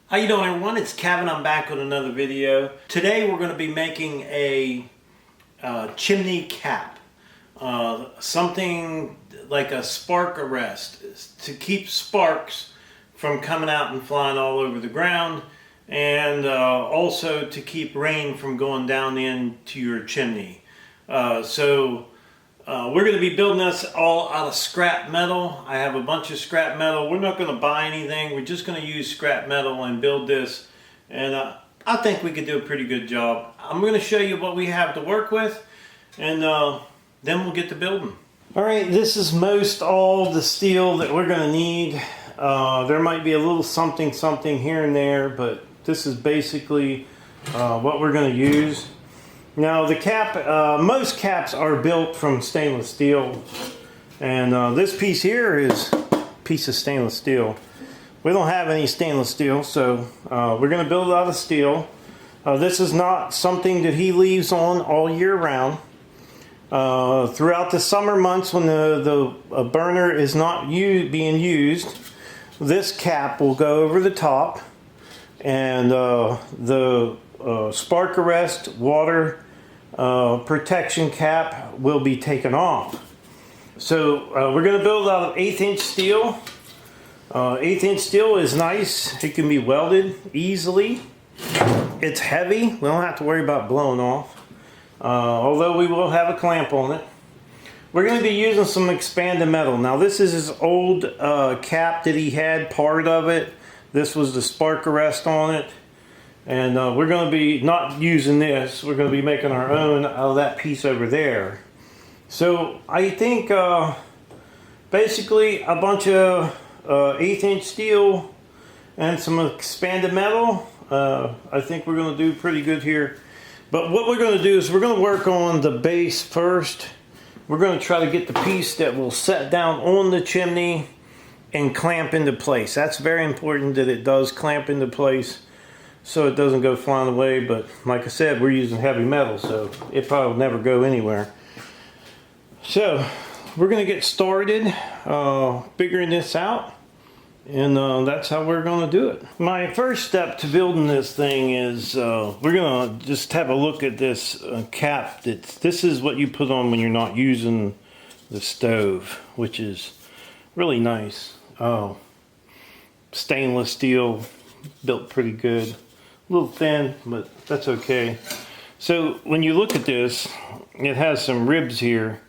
How you doing, everyone? It's Kevin. I'm back with another video. Today we're going to be making a chimney cap. Something like a spark arrest to keep sparks from coming out and flying all over the ground, and also to keep rain from going down into your chimney. We're going to be building this all out of scrap metal. I have a bunch of scrap metal. We're not going to buy anything. We're just going to use scrap metal and build this. And I think we could do a pretty good job. I'm going to show you what we have to work with, and then we'll get to building. Alright, this is most all the steel that we're going to need. There might be a little something here and there, but this is basically what we're going to use. Now the cap, most caps are built from stainless steel, and this piece here is a piece of stainless steel. We don't have any stainless steel, so we're going to build it out of steel. This is not something that he leaves on all year round. Throughout the summer months when the burner is not being used, this cap will go over the top, and the spark arrest water protection cap will be taken off. So we're going to build out of 1/8 inch steel. 1/8 inch steel is nice. It can be welded easily. It's heavy. We don't have to worry about blowing off. Although we will have a clamp on it. We're going to be using some expanded metal. Now this is his old cap that he had, part of it. This was the spark arrest on it. And we're going to be not using this. We're going to be making our own out of that piece over there. So I think basically a bunch of 1/8 inch steel and some expanded metal. I think we're going to do pretty good here. But what we're going to do is we're going to work on the base first. We're going to try to get the piece that will set down on the chimney and clamp into place. That's very important that it does clamp into place, so it doesn't go flying away. But like I said, we're using heavy metal, so it probably will never go anywhere. So we're going to get started figuring this out, and that's how we're going to do it. My first step to building this thing is we're going to just have a look at this cap. This is what you put on when you're not using the stove, which is really nice. Stainless steel, built pretty good. A little thin, but that's okay. So when you look at this, it has some ribs here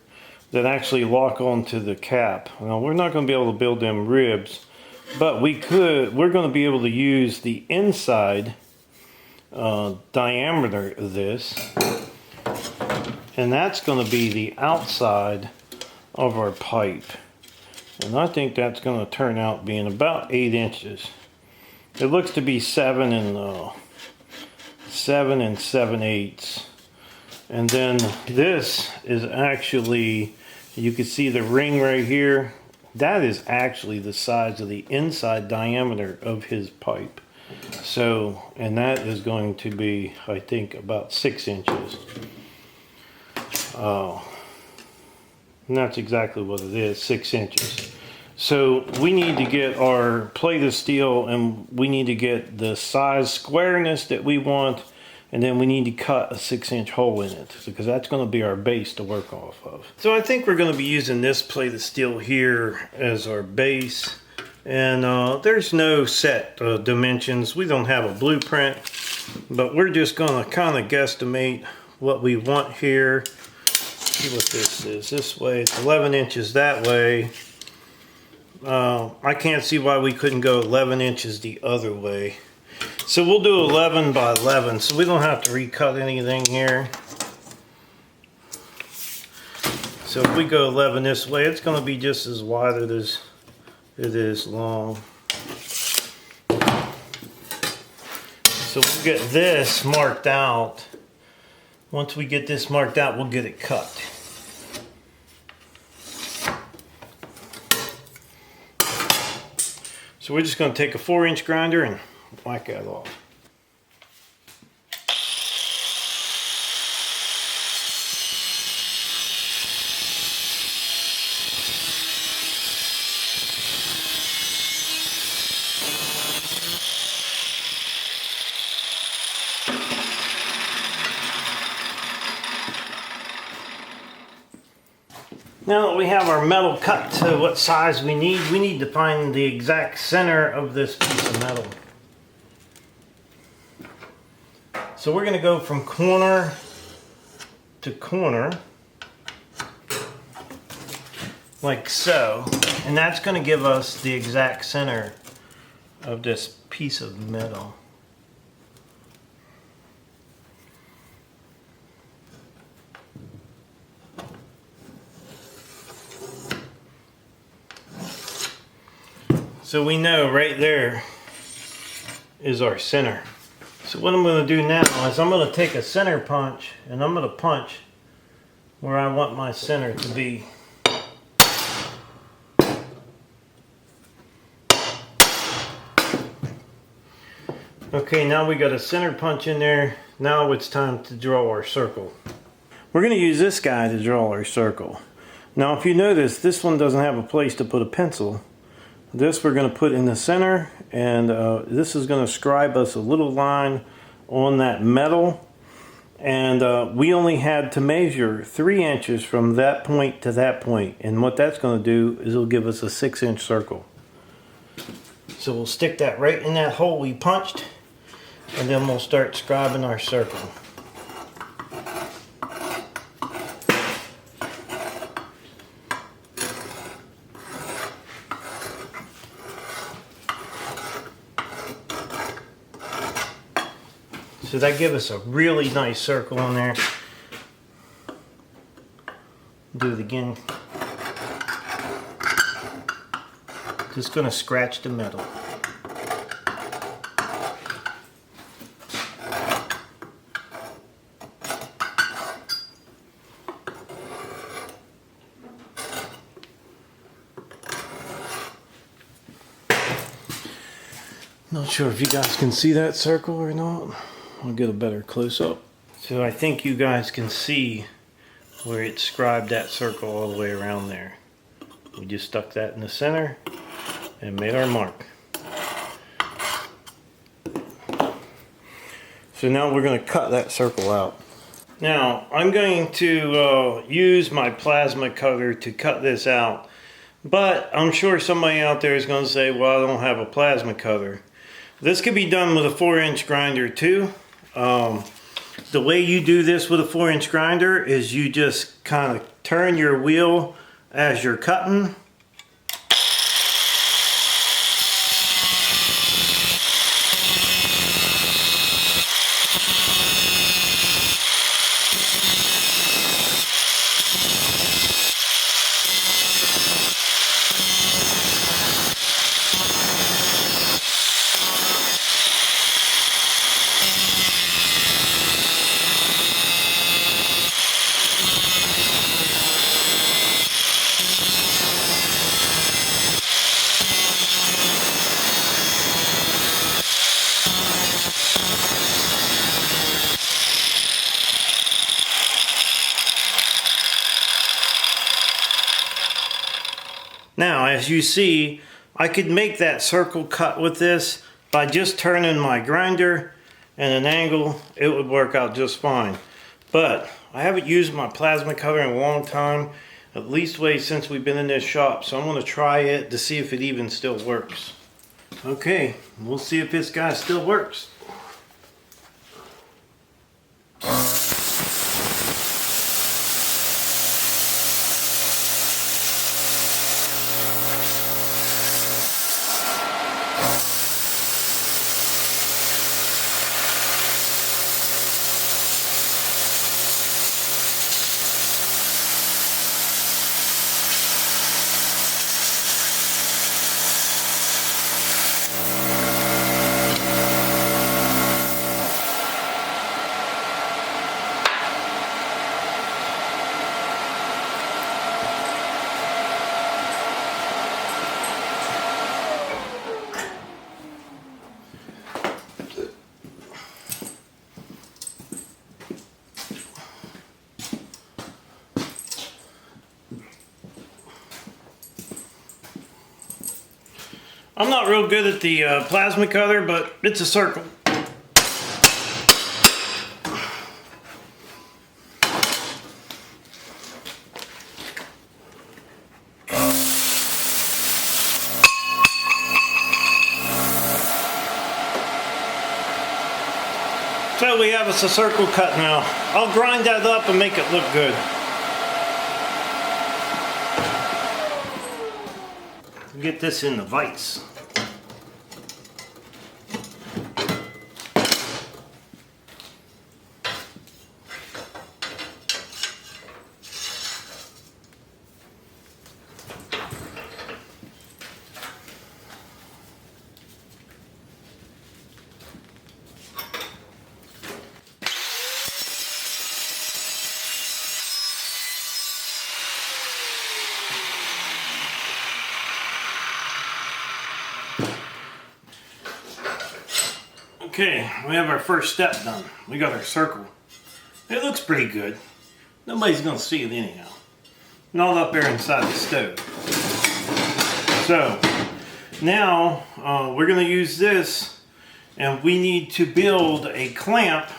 that actually lock onto the cap. Now we're not going to be able to build them ribs, but we're going to be able to use the inside diameter of this, and that's going to be the outside of our pipe. And I think that's going to turn out being about 8 inches. It looks to be 7 7/8, and then this is actually, you can see the ring right here. That is actually the size of the inside diameter of his pipe. So, and that is going to be, I think, about 6 inches. And that's exactly what it is, 6 inches. So we need to get our plate of steel, and we need to get the size squareness that we want, and then we need to cut a 6-inch hole in it, because that's going to be our base to work off of. So I think we're going to be using this plate of steel here as our base, and there's no set dimensions. We don't have a blueprint, but we're just going to kind of guesstimate what we want here. See what this is. This way, it's 11 inches that way. I can't see why we couldn't go 11 inches the other way. So we'll do 11 by 11, so we don't have to recut anything here. So if we go 11 this way, it's going to be just as wide as it is long. So we'll get this marked out. Once we get this marked out, we'll get it cut. So we're just going to take a 4-inch grinder and whack that off. Now that we have our metal cut to what size we need to find the exact center of this piece of metal. So we're going to go from corner to corner, like so, and that's going to give us the exact center of this piece of metal. So we know right there is our center. So what I'm going to do now is I'm going to take a center punch and I'm going to punch where I want my center to be. Okay, now we got a center punch in there. Now it's time to draw our circle. We're going to use this guy to draw our circle. Now if you notice, this one doesn't have a place to put a pencil. This we're going to put in the center, and this is going to scribe us a little line on that metal. And we only had to measure 3 inches from that point to that point. And what that's going to do is it'll give us a 6-inch circle. So we'll stick that right in that hole we punched, and then we'll start scribing our circle. So that gives us a really nice circle in there. Do it again. Just going to scratch the metal. Not sure if you guys can see that circle or not. I'll get a better close-up. So I think you guys can see where it scribed that circle all the way around there. We just stuck that in the center and made our mark. So now we're going to cut that circle out. Now I'm going to use my plasma cutter to cut this out, but I'm sure somebody out there is going to say, well, I don't have a plasma cutter. This could be done with a 4-inch grinder too. The way you do this with a 4-inch grinder is you just kind of turn your wheel as you're cutting. Now, as you see, I could make that circle cut with this by just turning my grinder at an angle. It would work out just fine. But I haven't used my plasma cutter in a long time, at least way since we've been in this shop. So I'm going to try it to see if it even still works. Okay, we'll see if this guy still works. I'm not real good at the plasma cutter, but it's a circle. So we have us a circle cut now. I'll grind that up and make it look good. Get this in the vise. Okay, we have our first step done. We got our circle. It looks pretty good. Nobody's gonna see it anyhow. Not up there inside the stove. So, now we're gonna use this, and we need to build a clamp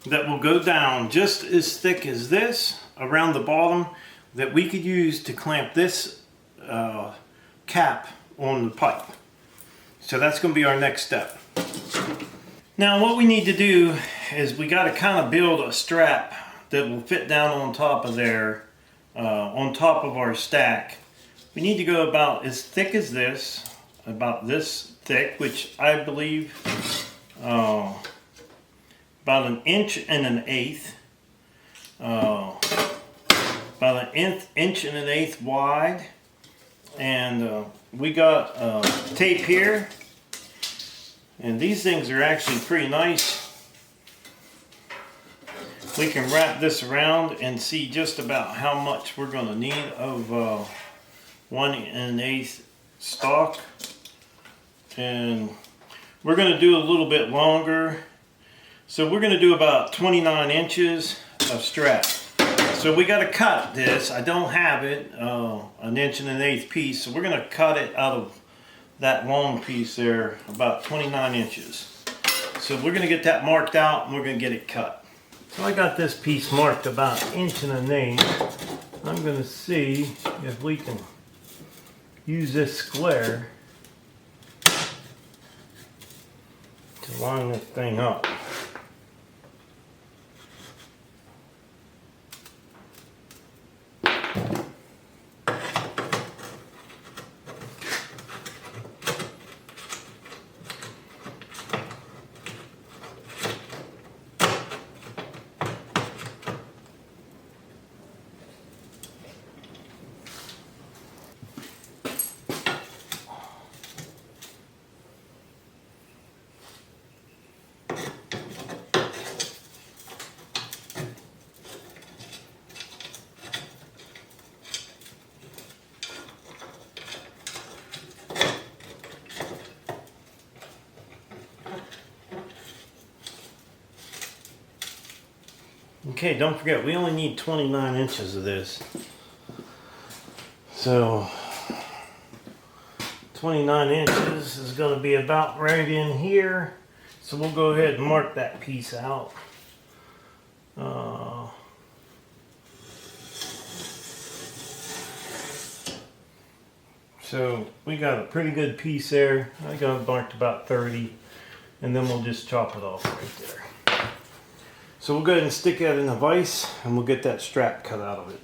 that will go down just as thick as this around the bottom that we could use to clamp this cap on the pipe. So that's gonna be our next step. Now what we need to do is we got to kind of build a strap that will fit down on top of there, on top of our stack. We need to go about as thick as this, about this thick, which I believe about 1 1/8 inches, about 1 1/8 inches wide, and we got tape here. And these things are actually pretty nice. We can wrap this around and see just about how much we're going to need of 1 1/8 stock. And we're going to do a little bit longer. So we're going to do about 29 inches of strap. So we got to cut this. I don't have it, 1 1/8 inch piece. So we're going to cut it out of that long piece there, about 29 inches. So we're going to get that marked out and we're going to get it cut. So I got this piece marked about 1 1/8 inches. I'm going to see if we can use this square to line this thing up. Okay, don't forget, we only need 29 inches of this. So, 29 inches is going to be about right in here. So we'll go ahead and mark that piece out. So we got a pretty good piece there. I got it marked about 30. And then we'll just chop it off right there. So we'll go ahead and stick that in a vise and we'll get that strap cut out of it.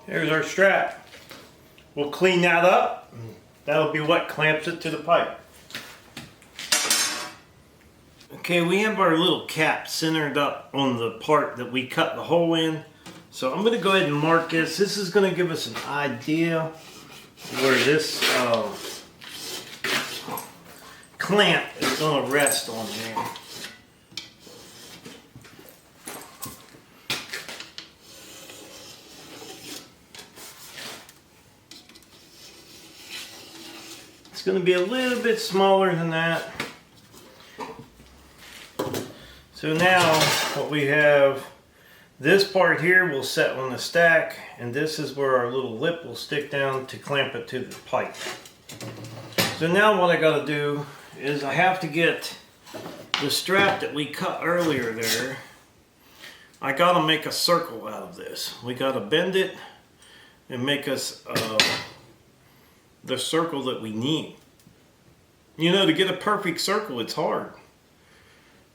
Here's our strap. We'll clean that up. That'll be what clamps it to the pipe. Okay, we have our little cap centered up on the part that we cut the hole in. So I'm going to go ahead and mark this. This is going to give us an idea where this clamp is going to rest on there. It's going to be a little bit smaller than that. So now what we have, this part here will set on the stack, and this is where our little lip will stick down to clamp it to the pipe. So now what I got to do is I have to get the strap that we cut earlier there. I got to make a circle out of this. We got to bend it and make us the circle that we need. You know, to get a perfect circle, it's hard.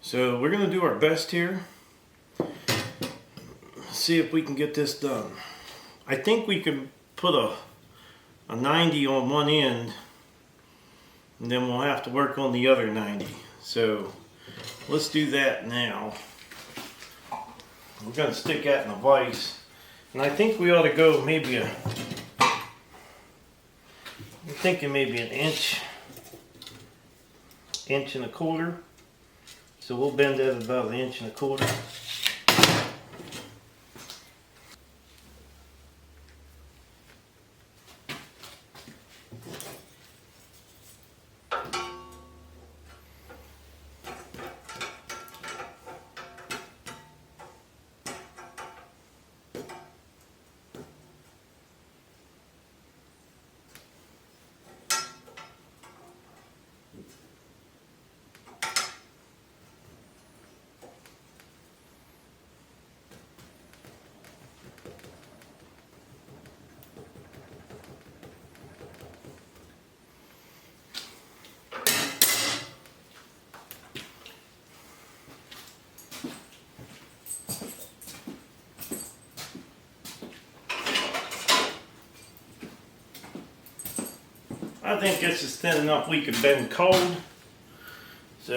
So we're going to do our best here. See if we can get this done. I think we can put a 90 on one end, and then we'll have to work on the other 90. So let's do that now. We're going to stick that in the vise. And I think we ought to go maybe I'm thinking maybe an inch and a quarter. So we'll bend that about an inch and a quarter. I think this is thin enough we could bend cold. So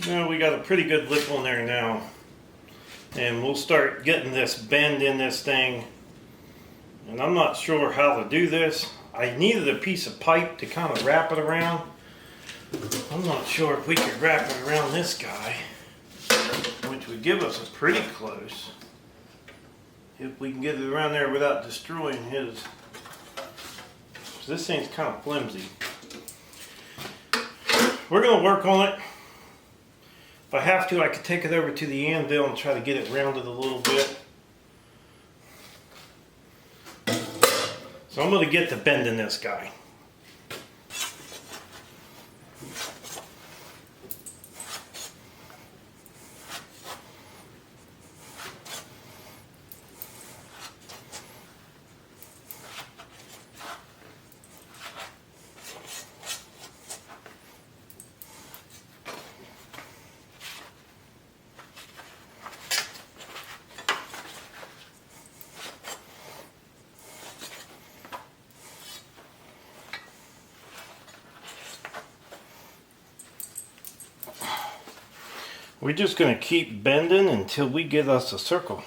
now we got a pretty good lip on there now. And we'll start getting this bend in this thing. And I'm not sure how to do this. I needed a piece of pipe to kind of wrap it around. I'm not sure if we could wrap it around this guy, which would give us a pretty close. If we can get it around there without destroying his. This thing's kind of flimsy. We're going to work on it. If I have to, I could take it over to the anvil and try to get it rounded a little bit. So I'm going to get to bending this guy. We're just going to keep bending until we get us a circle.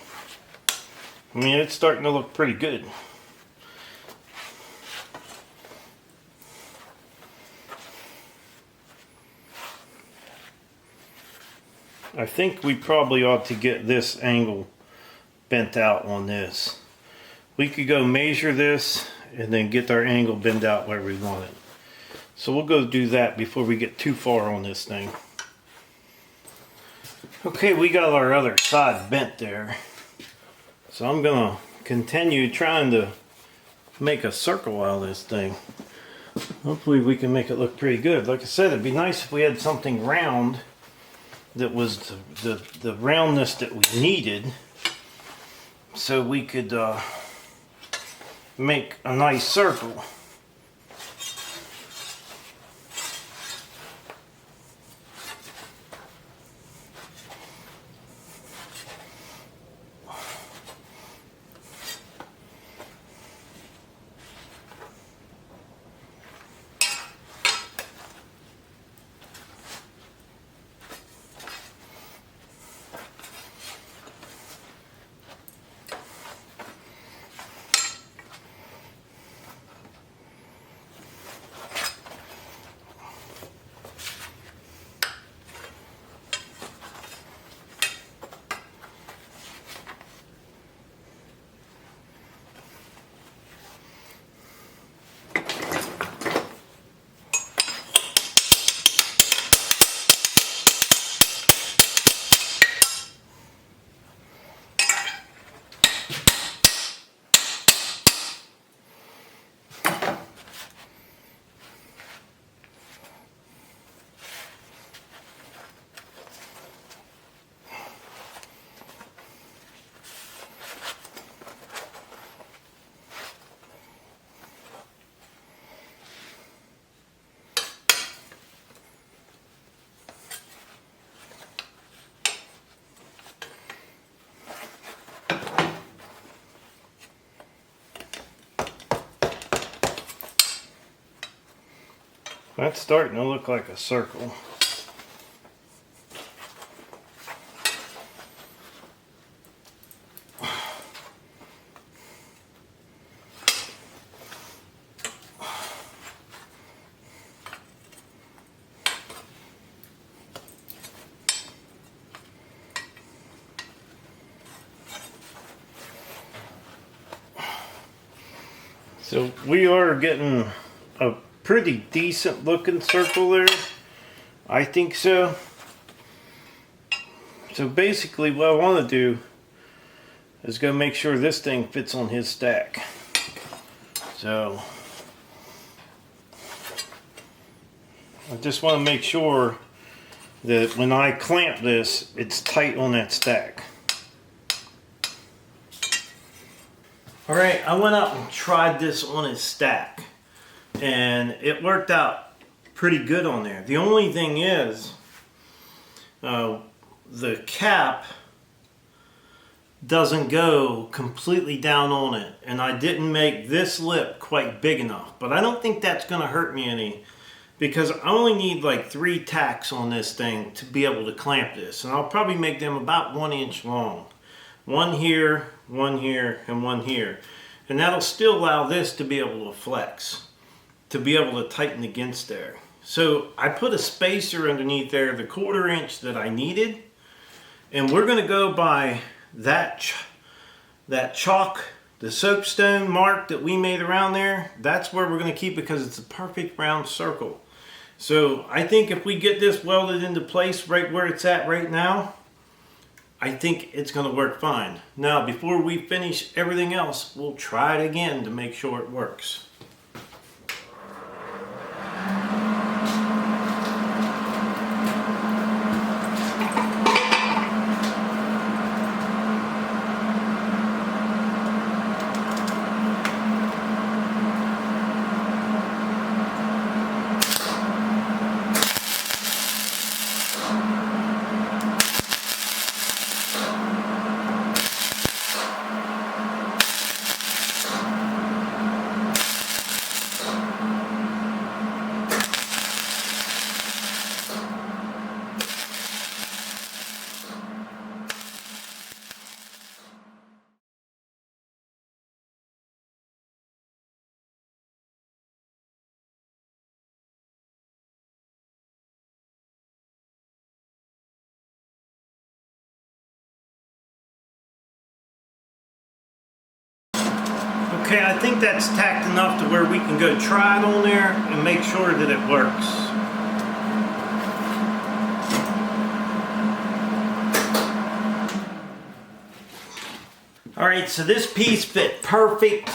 I mean, it's starting to look pretty good. I think we probably ought to get this angle bent out on this. We could go measure this and then get our angle bent out where we want it. So we'll go do that before we get too far on this thing. Okay, we got our other side bent there. So I'm gonna continue trying to make a circle out of this thing. Hopefully we can make it look pretty good. Like I said, it'd be nice if we had something round that was the roundness that we needed, so we could make a nice circle. That's starting to look like a circle. So we are getting a pretty decent looking circle there. I think so. So basically what I want to do is go make sure this thing fits on his stack. So I just want to make sure that when I clamp this, it's tight on that stack. Alright, I went out and tried this on his stack, and it worked out pretty good on there. The only thing is, the cap doesn't go completely down on it, and I didn't make this lip quite big enough. But I don't think that's going to hurt me any, because I only need like 3 tacks on this thing to be able to clamp this, and I'll probably make them about 1 inch long. One here, and one here. And that'll still allow this to be able to flex, to be able to tighten against there. So I put a spacer underneath there, the 1/4 inch that I needed. And we're going to go by that chalk, the soapstone mark that we made around there. That's where we're going to keep it because it's a perfect round circle. So I think if we get this welded into place right where it's at right now, I think it's going to work fine. Now, before we finish everything else, we'll try it again to make sure it works. Okay, I think that's tacked enough to where we can go try it on there and make sure that it works. Alright, so this piece fit perfect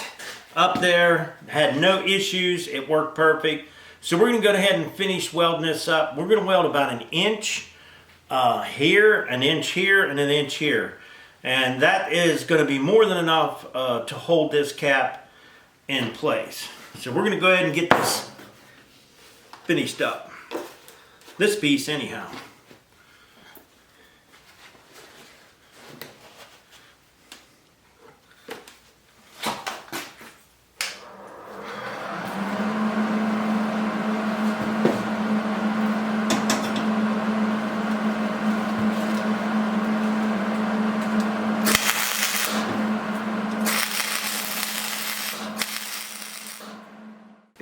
up there, had no issues, it worked perfect. So we're going to go ahead and finish welding this up. We're going to weld about 1 inch here, 1 inch here, and 1 inch here. And that is going to be more than enough to hold this cap in place. So we're going to go ahead and get this finished up. This piece anyhow.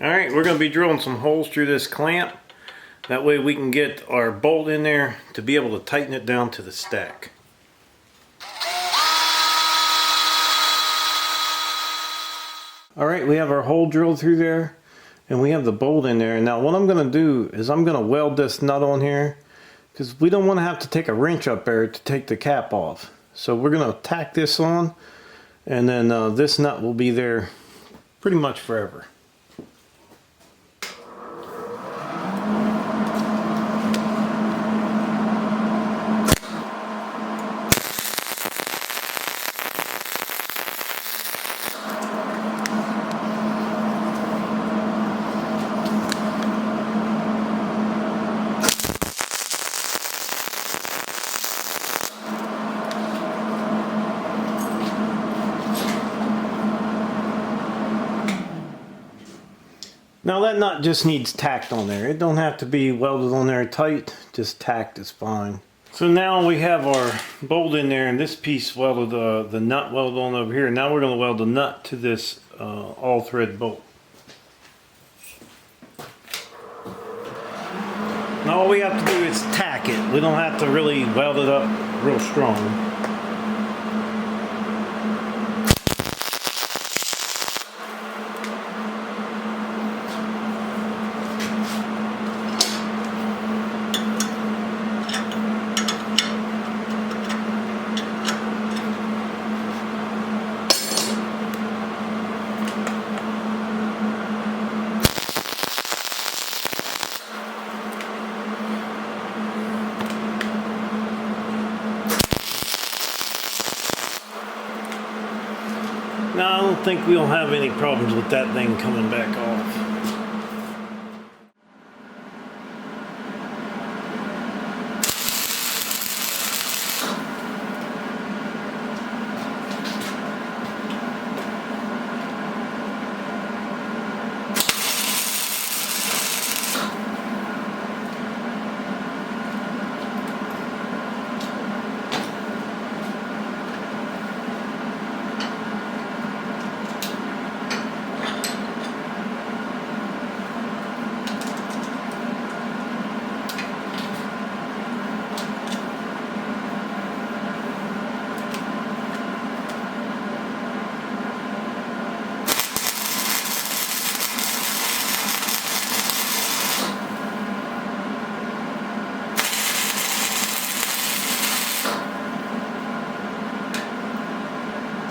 Alright, we're going to be drilling some holes through this clamp. That way we can get our bolt in there to be able to tighten it down to the stack. Alright, we have our hole drilled through there and we have the bolt in there. Now what I'm going to do is I'm going to weld this nut on here because we don't want to have to take a wrench up there to take the cap off. So we're going to tack this on and then this nut will be there pretty much forever. Now that nut just needs tacked on there. It don't have to be welded on there tight, just tacked is fine. So now we have our bolt in there and this piece welded, the nut welded on over here. Now we're going to weld the nut to this all thread bolt. Now all we have to do is tack it. We don't have to really weld it up real strong. Now I don't think we'll have any problems with that thing coming back off.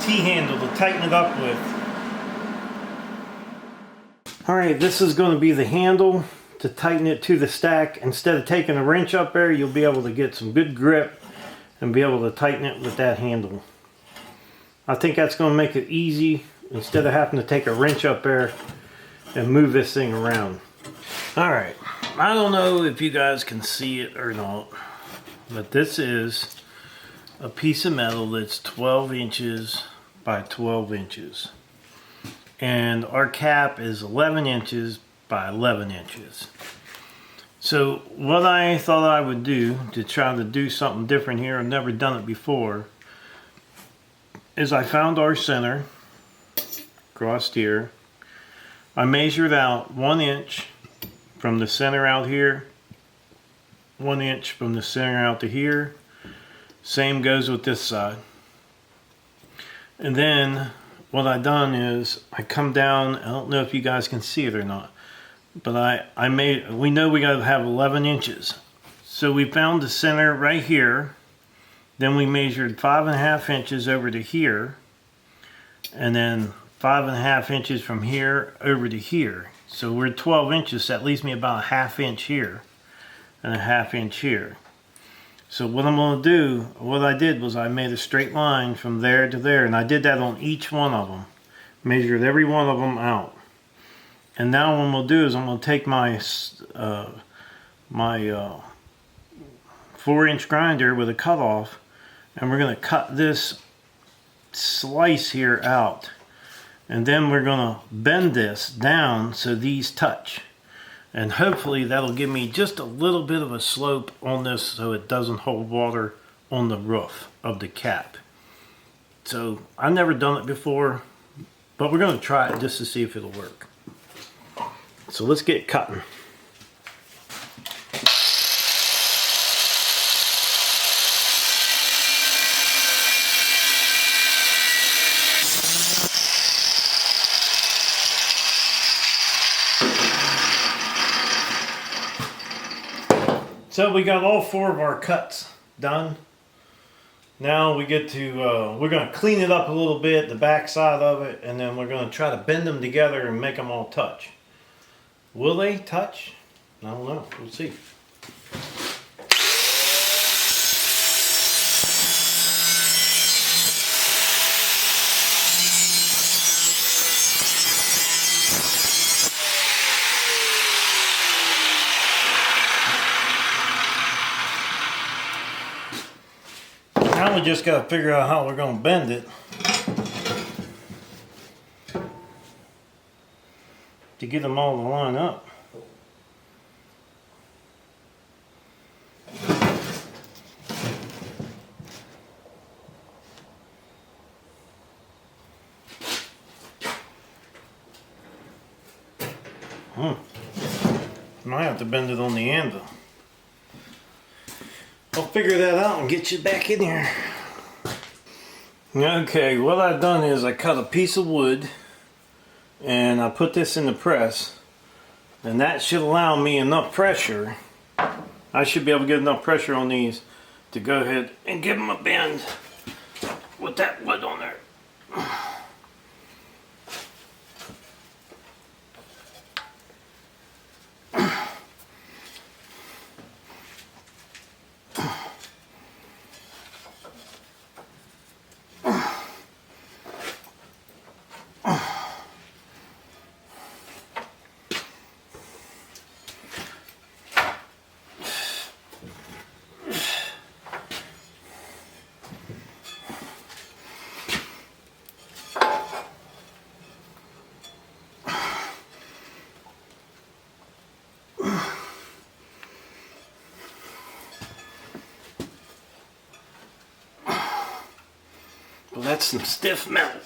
T-handle to tighten it up with. Alright, this is going to be the handle to tighten it to the stack. Instead of taking a wrench up there, you'll be able to get some good grip and be able to tighten it with that handle. I think that's going to make it easy instead of having to take a wrench up there and move this thing around. Alright, I don't know if you guys can see it or not, but this is a piece of metal that's 12 inches by 12 inches. And our cap is 11 inches by 11 inches. So what I thought I would do to try to do something different here, I've never done it before, is I found our center across here. I measured out 1 inch from the center out here, 1 inch from the center out to here. Same goes with this side. And then what I done is I come down, I don't know if you guys can see it or not, but we know we gotta have 11 inches. So we found the center right here, then we measured 5.5 inches over to here, and then 5.5 inches from here over to here. So we're 12 inches, so that leaves me about a 1/2 inch here and a 1/2 inch here. So what I'm going to do, what I did was I made a straight line from there to there, and I did that on each one of them. Measured every one of them out. And now what we'll do is I'm going to take my 4-inch grinder with a cutoff, and we're going to cut this slice here out. And then we're going to bend this down so these touch. And hopefully that'll give me just a little bit of a slope on this so it doesn't hold water on the roof of the cap. So I've never done it before, but we're going to try it just to see if it'll work. So let's get cutting. So we got all 4 of our cuts done. Now we get to, we're going to clean it up a little bit, the back side of it, and then we're going to try to bend them together and make them all touch. Will they touch? I don't know. We'll see. Now we just got to figure out how we're going to bend it to get them all to line up. Might have to bend it on the anvil. I'll figure that out and get you back in here. Okay, what I've done is I cut a piece of wood and I put this in the press, and that should allow me enough pressure. I should be able to get enough pressure on these to go ahead and give them a bend with that wood on there. Well, that's some stiff metal.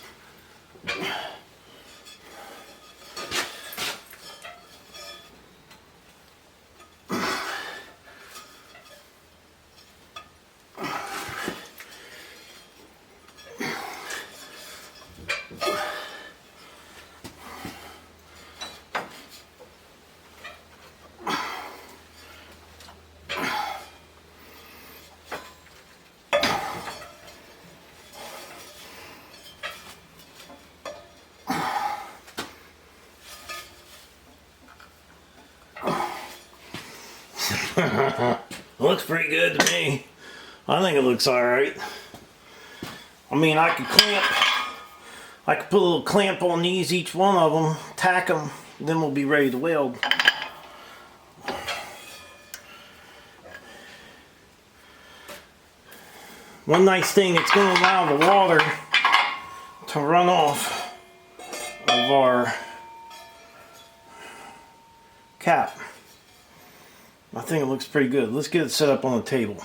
Looks pretty good to me. I think it looks alright. I mean, I could put a little clamp on these, each one of them, tack them, then we'll be ready to weld. One nice thing, it's going to allow the water to run off of our cap. I think it looks pretty good. Let's get it set up on the table.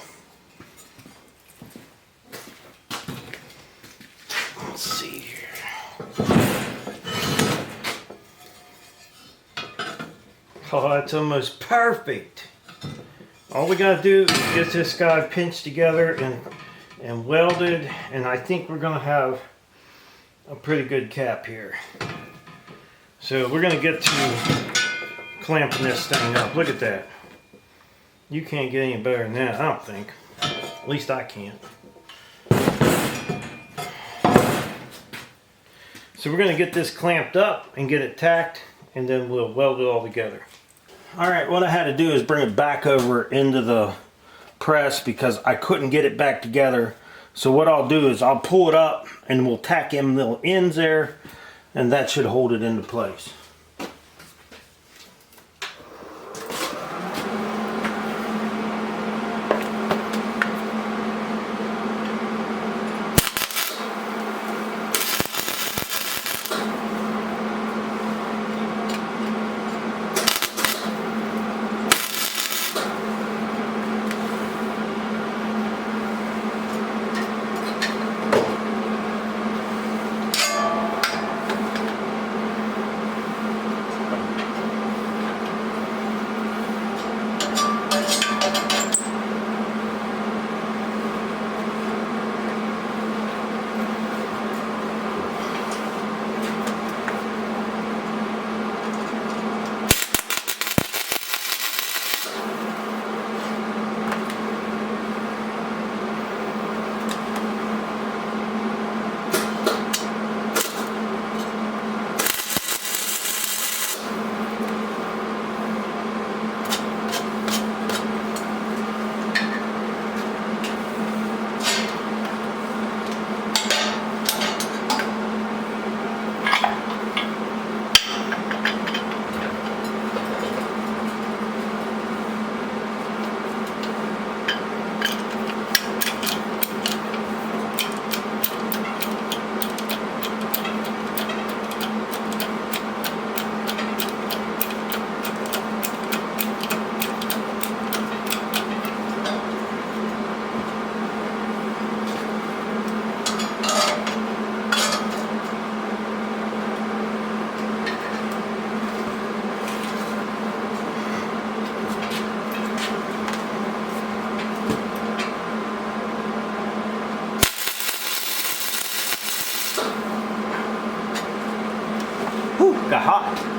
Let's see here. Oh, that's almost perfect. All we gotta do is get this guy pinched together and welded, and I think we're gonna have a pretty good cap here. So we're gonna get to clamping this thing up. Look at that. You can't get any better than that, I don't think. At least I can't. So we're going to get this clamped up and get it tacked, and then we'll weld it all together. Alright, what I had to do is bring it back over into the press because I couldn't get it back together. So what I'll do is I'll pull it up and we'll tack in little ends there, and that should hold it into place. Got hot.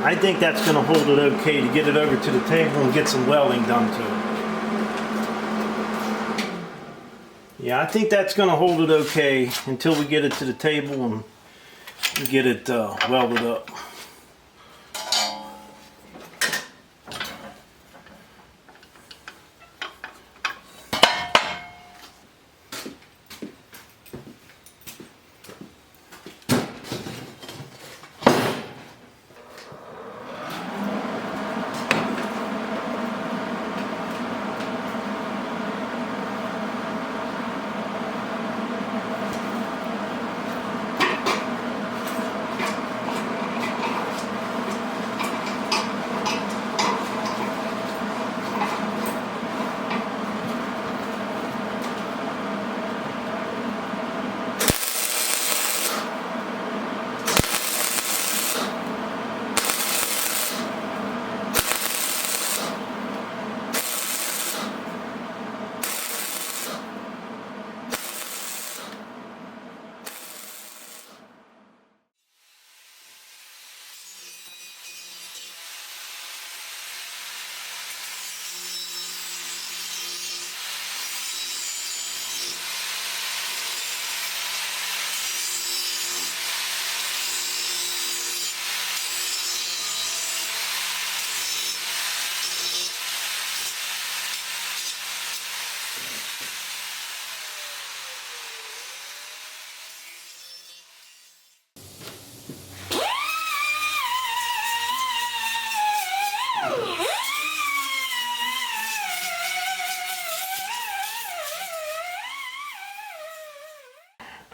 I think that's going to hold it okay to get it over to the table and get some welding done to it. Yeah, I think that's going to hold it okay until we get it to the table and get it welded up.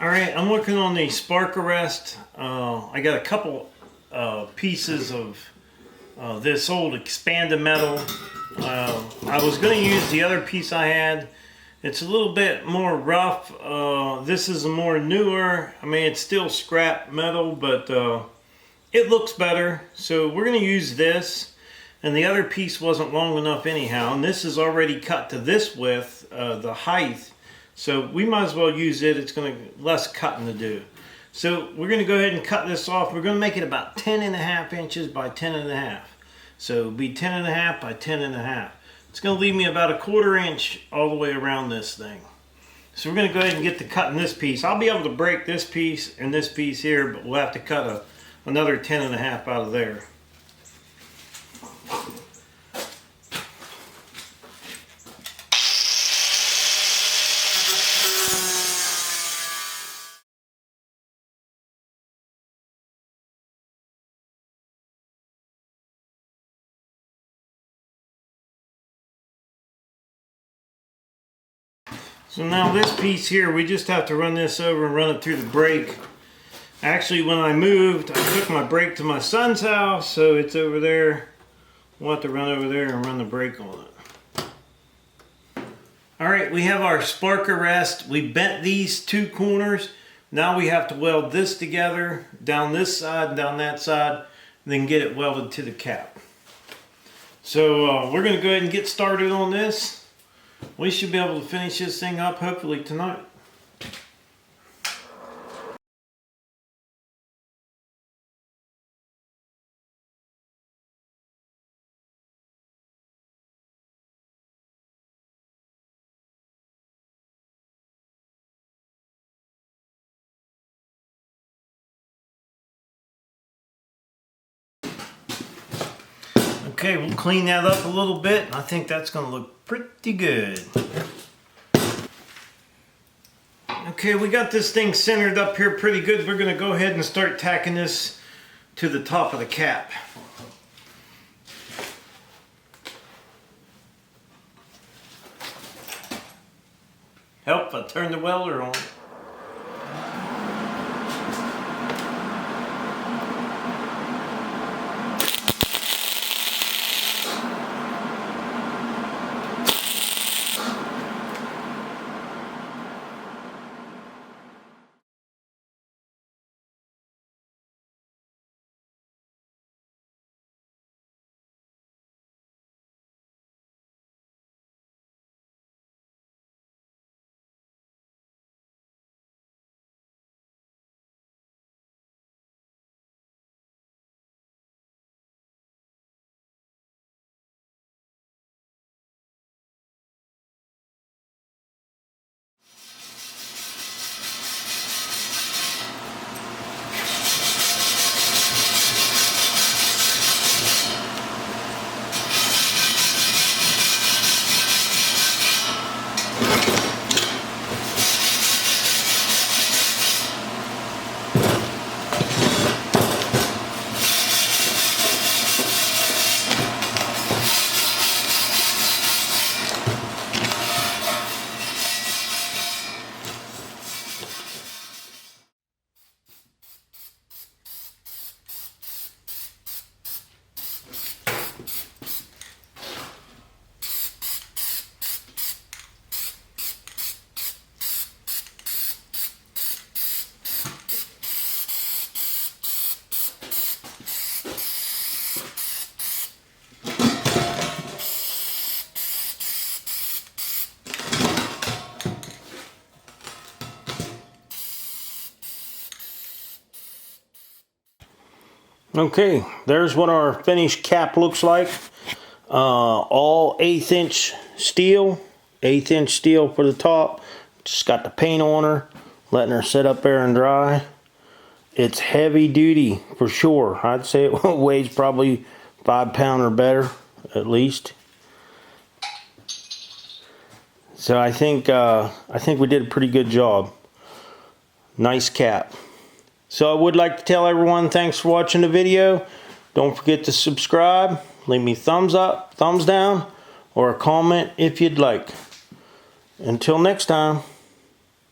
Alright, I'm working on the spark arrest. I got a couple pieces of this old expanded metal. I was going to use the other piece I had. It's a little bit more rough. This is a more newer. I mean, it's still scrap metal, but it looks better. So we're going to use this. and the other piece wasn't long enough anyhow, and this is already cut to this width, the height, so we might as well use it. It's going to less cutting to do. So we're going to go ahead and cut this off. We're going to make it about 10.5 inches by 10.5. So it'll be 10.5 by 10.5. It's going to leave me about 1/4 inch all the way around this thing. So we're going to go ahead and get to cutting this piece. I'll be able to break this piece and this piece here, but we'll have to cut another 10.5 out of there. So now this piece here, we just have to run this over and run it through the brake. Actually, when I moved, I took my brake to my son's house, so it's over there. We'll have to run over there and run the brake on it. Alright, we have our spark arrest. We bent these 2 corners. Now we have to weld this together, down this side and down that side, and then get it welded to the cap. So we're going to go ahead and get started on this. We should be able to finish this thing up hopefully tonight. Okay, we'll clean that up a little bit. I think that's going to look pretty good. Okay, we got this thing centered up here pretty good. We're going to go ahead and start tacking this to the top of the cap. Help, I turned the welder on. Okay, there's what our finished cap looks like. All 1/8 inch steel, 1/8 inch steel for the top. Just got the paint on her, letting her sit up there and dry. It's heavy duty for sure. I'd say it weighs probably 5 pounds or better, at least. So I think we did a pretty good job. Nice cap. So I would like to tell everyone thanks for watching the video. Don't forget to subscribe. Leave me thumbs up, thumbs down, or a comment if you'd like. Until next time.